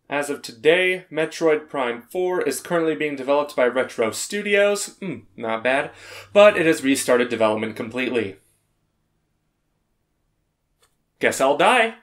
As of today, Metroid Prime 4 is currently being developed by Retro Studios. Not bad. But it has restarted development completely. Guess I'll die.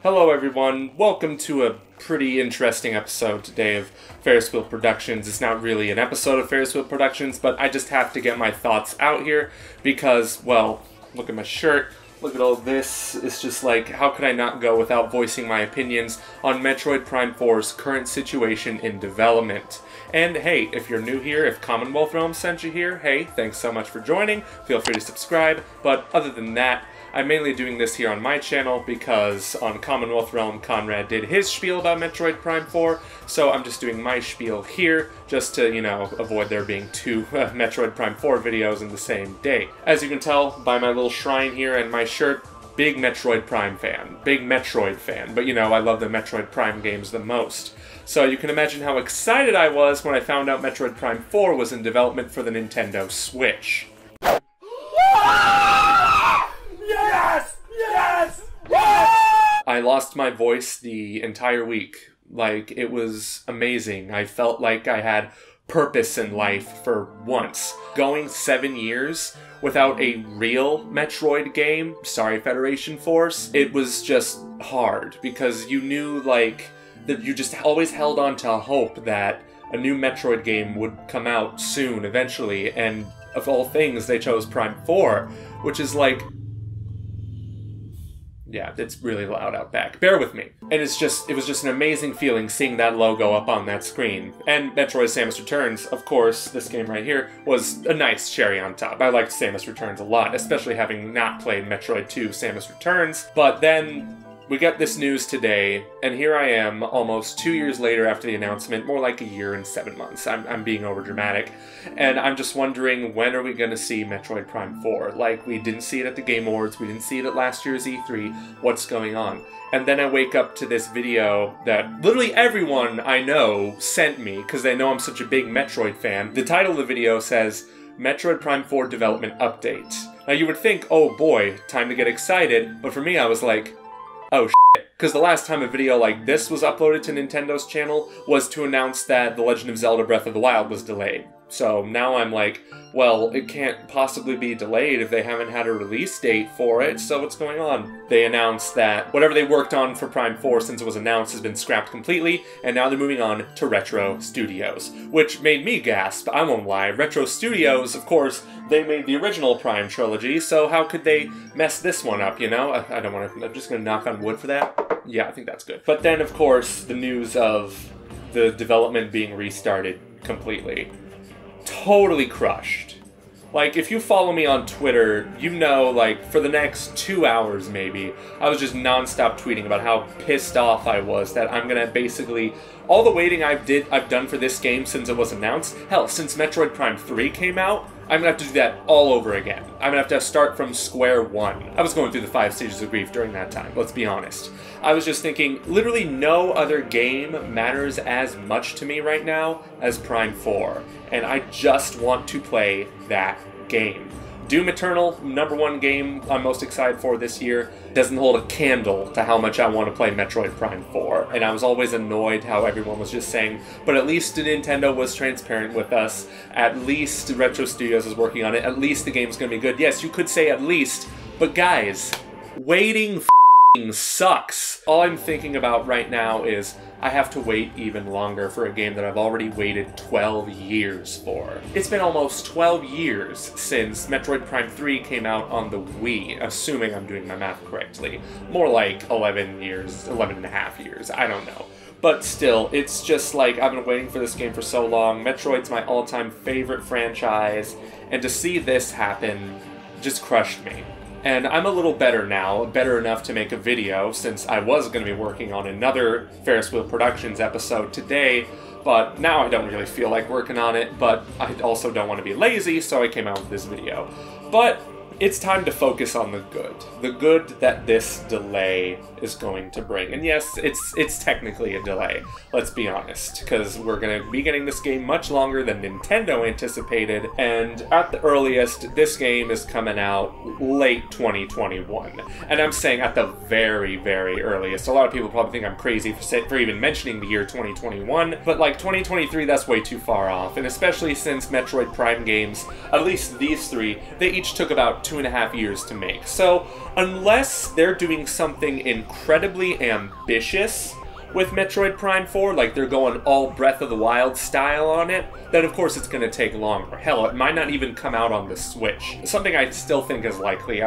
Hello everyone, welcome to a pretty interesting episode today of Ferris Wheel Productions. It's not really an episode of Ferris Wheel Productions, but I just have to get my thoughts out here because, well, look at my shirt, look at all this. It's just like, how could I not go without voicing my opinions on Metroid Prime 4's current situation in development. And hey, if you're new here, if Commonwealth Realm sent you here, hey, thanks so much for joining. Feel free to subscribe, but other than that, I'm mainly doing this here on my channel because on Commonwealth Realm, Konrad did his spiel about Metroid Prime 4, so I'm just doing my spiel here just to, avoid there being two Metroid Prime 4 videos in the same day. As you can tell by my little shrine here and my shirt, big Metroid Prime fan. Big Metroid fan, but I love the Metroid Prime games the most. So you can imagine how excited I was when I found out Metroid Prime 4 was in development for the Nintendo Switch. I lost my voice the entire week. Like, it was amazing. I felt like I had purpose in life for once. Going 7 years without a real Metroid game, sorry Federation Force, it was just hard because you knew, like, that you just always held on to hope that a new Metroid game would come out soon, eventually, and of all things, they chose Prime 4, which is like... Yeah, it's really loud out back. Bear with me. And it was just an amazing feeling seeing that logo up on that screen. And Metroid Samus Returns, of course, this game right here, was a nice cherry on top. I liked Samus Returns a lot, especially having not played Metroid 2 Samus Returns. But then we got this news today, and here I am, almost 2 years later after the announcement, more like a year and 7 months. I'm being overdramatic. And I'm just wondering, when are we going to see Metroid Prime 4? Like, we didn't see it at the Game Awards, we didn't see it at last year's E3, what's going on? And then I wake up to this video that literally everyone I know sent me, because they know I'm such a big Metroid fan. The title of the video says, Metroid Prime 4 Development Update. Now you would think, oh boy, time to get excited, but for me I was like, oh shit. Because the last time a video like this was uploaded to Nintendo's channel was to announce that The Legend of Zelda Breath of the Wild was delayed. So now I'm like, well, it can't possibly be delayed if they haven't had a release date for it, so what's going on? They announced that whatever they worked on for Prime 4 since it was announced has been scrapped completely, and now they're moving on to Retro Studios. Which made me gasp, I won't lie. Retro Studios, of course, they made the original Prime trilogy, so how could they mess this one up, I don't want to, I'm just going to knock on wood for that. Yeah, I think that's good. But then, of course, the news of the development being restarted completely. Totally crushed. Like, if you follow me on Twitter, like, for the next 2 hours maybe, I was just non-stop tweeting about how pissed off I was that I'm gonna basically... All the waiting I've done for this game since it was announced, hell, since Metroid Prime 3 came out, I'm gonna have to do that all over again. I'm gonna have to start from square one. I was going through the 5 stages of grief during that time, let's be honest. I was just thinking, literally no other game matters as much to me right now as Prime 4. And I just want to play that game. Doom Eternal, #1 game I'm most excited for this year, doesn't hold a candle to how much I want to play Metroid Prime 4. And I was always annoyed how everyone was just saying, but at least Nintendo was transparent with us, at least Retro Studios is working on it, at least the game's gonna be good. Yes, you could say at least, but guys, waiting sucks. All I'm thinking about right now is I have to wait even longer for a game that I've already waited 12 years for. It's been almost 12 years since Metroid Prime 3 came out on the Wii, assuming I'm doing my math correctly. More like 11 years, 11 and a half years, I don't know. But still, it's just like, I've been waiting for this game for so long. Metroid's my all-time favorite franchise, and to see this happen just crushed me. And I'm a little better now, better enough to make a video, since I was going to be working on another Ferris Wheel Productions episode today, but now I don't really feel like working on it, but I also don't want to be lazy, so I came out with this video. But it's time to focus on the good that this delay is going to bring. And yes, it's technically a delay, let's be honest, because we're going to be getting this game much longer than Nintendo anticipated, and at the earliest, this game is coming out late 2021. And I'm saying at the very, very earliest. A lot of people probably think I'm crazy for even mentioning the year 2021, but like 2023, that's way too far off, and especially since Metroid Prime games, at least these three, they each took about 2.5 years to make. So unless they're doing something incredibly ambitious with Metroid Prime 4, like they're going all Breath of the Wild style on it, then of course it's going to take longer. Hell, it might not even come out on the Switch. Something I still think is likely.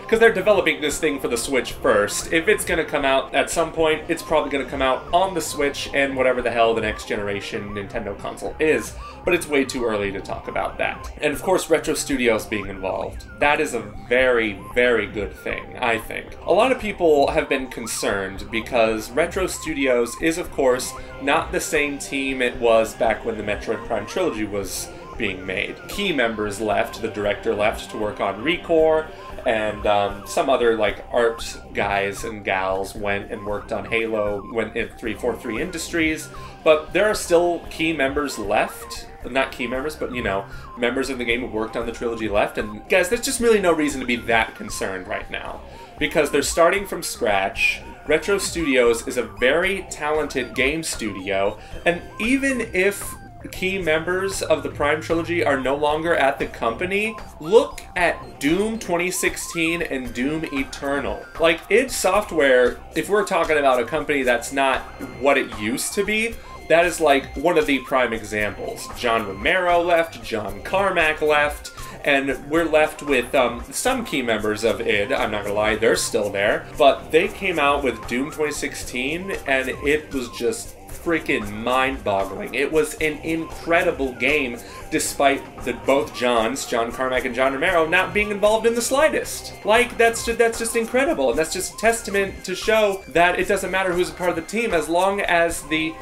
Because they're developing this thing for the Switch first. If it's going to come out at some point, it's probably going to come out on the Switch and whatever the hell the next generation Nintendo console is. But it's way too early to talk about that. And of course, Retro Studios being involved. That is a very, very good thing, I think. A lot of people have been concerned because Retro Studios is, of course, not the same team it was back when the Metroid Prime trilogy was being made. Key members left, the director left to work on Recore, and some other like art guys and gals went and worked on Halo, went in 343 Industries, but there are still key members left. Not key members, but, you know, members of the game who worked on the trilogy left. And guys, there's just really no reason to be that concerned right now, because they're starting from scratch. Retro Studios is a very talented game studio, and even if key members of the Prime trilogy are no longer at the company, look at Doom 2016 and Doom Eternal. Like, id Software, if we're talking about a company that's not what it used to be, that is like one of the prime examples. John Romero left, John Carmack left, and we're left with some key members of id. I'm not gonna lie, they're still there, but they came out with Doom 2016 and it was just freaking mind-boggling. It was an incredible game, despite both John Carmack and John Romero, not being involved in the slightest. Like, that's just incredible, and that's just a testament to show that it doesn't matter who's a part of the team, as long as the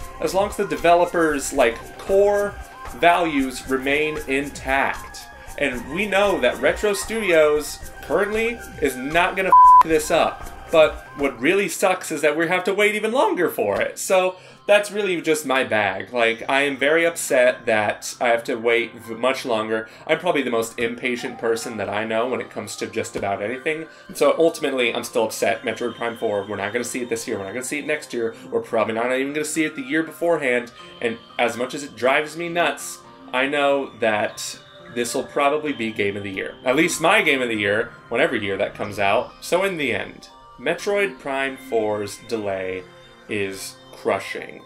developers' like core values remain intact. And we know that Retro Studios currently is not gonna f this up. But what really sucks is that we have to wait even longer for it. So that's really just my bag. Like, I am very upset that I have to wait much longer. I'm probably the most impatient person that I know when it comes to just about anything. So ultimately, I'm still upset. Metroid Prime 4, we're not going to see it this year. We're not going to see it next year. We're probably not even going to see it the year beforehand. And as much as it drives me nuts, I know that this will probably be Game of the Year. At least my Game of the Year, whatever year that comes out. So in the end, Metroid Prime 4's delay is crushing.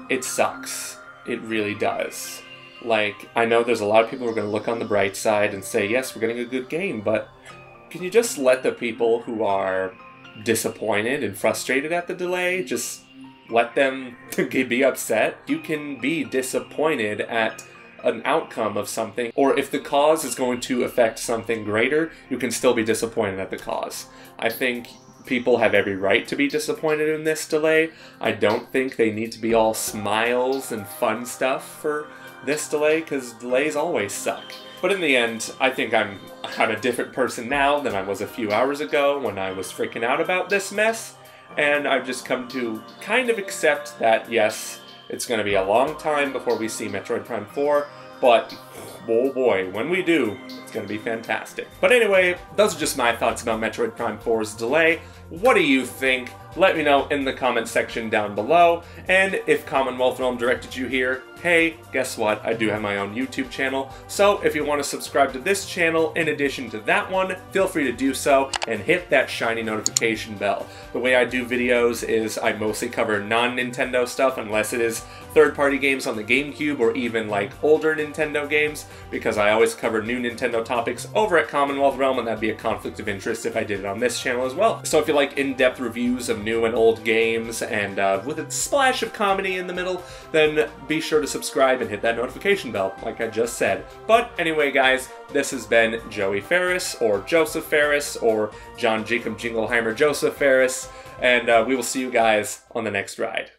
It sucks. It really does. Like, I know there's a lot of people who are going to look on the bright side and say, yes, we're getting a good game, but can you just let the people who are disappointed and frustrated at the delay, just let them be upset? You can be disappointed at an outcome of something, or if the cause is going to affect something greater, you can still be disappointed at the cause. I think people have every right to be disappointed in this delay. I don't think they need to be all smiles and fun stuff for this delay, because delays always suck. But in the end, I think I'm a different person now than I was a few hours ago when I was freaking out about this mess, and I've just come to kind of accept that, yes, it's going to be a long time before we see Metroid Prime 4, but oh boy, when we do, it's going to be fantastic. But anyway, those are just my thoughts about Metroid Prime 4's delay. What do you think? Let me know in the comment section down below. And if Commonwealth Realm directed you here, hey, guess what? I do have my own YouTube channel. So if you want to subscribe to this channel in addition to that one, feel free to do so and hit that shiny notification bell. The way I do videos is I mostly cover non-Nintendo stuff, unless it is third-party games on the GameCube or even like older Nintendo games, because I always cover new Nintendo topics over at Commonwealth Realm, and that'd be a conflict of interest if I did it on this channel as well. So if you like in-depth reviews of new and old games, and with a splash of comedy in the middle, then be sure to subscribe and hit that notification bell, like I just said. But anyway, guys, this has been Joey Ferris, or Joseph Ferris, or John Jacob Jingleheimer Joseph Ferris, and we will see you guys on the next ride.